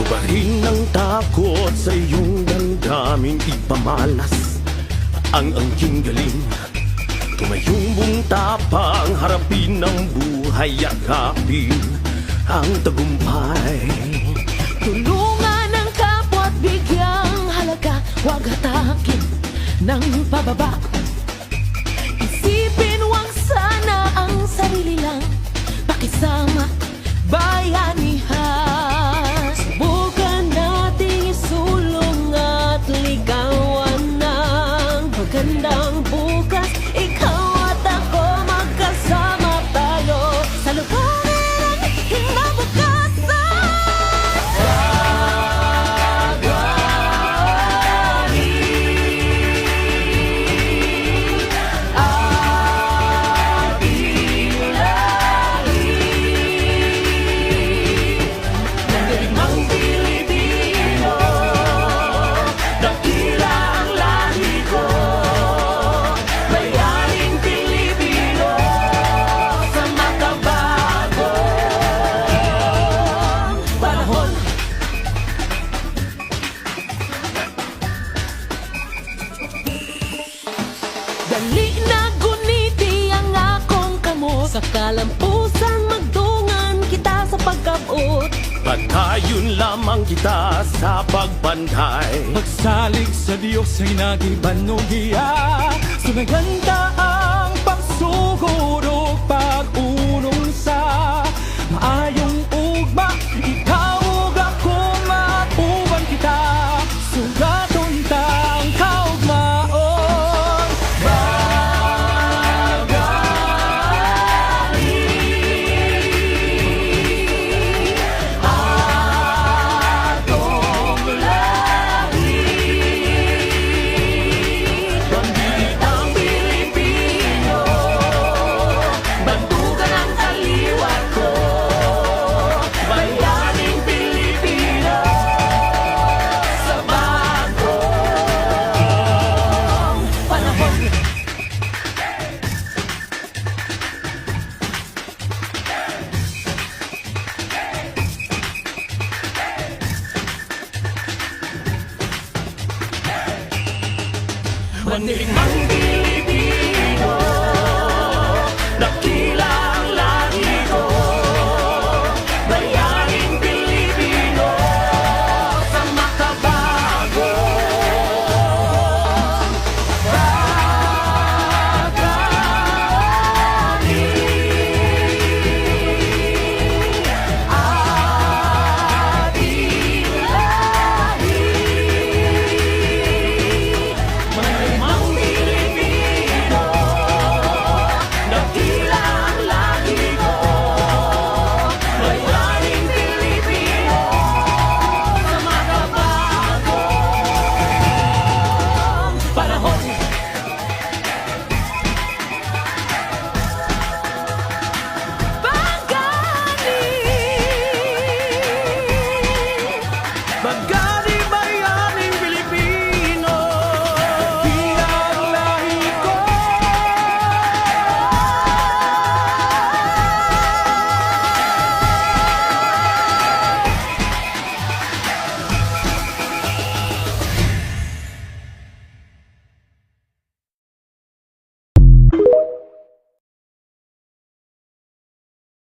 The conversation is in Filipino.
Hubarin ng takot sa iyong damdamin, ipamalas ang angking galing. Tumayong buong tapang, harapin ang buhay, yakapin ang tagumpay. Tulungan ang kapwa at bigyang halaga, huwag hatakin ng pababa. Isipin wag sana ang sarili lang, pakisama bayanihan. Subukan nating isulong at ligawan ng magandang bukas. Ikaw at ako magkasama tayo sa lupain ng kinabukasan. Dali na guniti ang akong kamot, sa kalampusan magdungan kita sa pagkabot. Patayon lamang kita sa pagbantay. Pagsalig sa Diyos ay nagibanugiya, sunaganda ang pagsuguro, pag-unong sa maayong ugma. Ikaw ug ako mauban kita, sugaton tang kaugmaon. Mandiling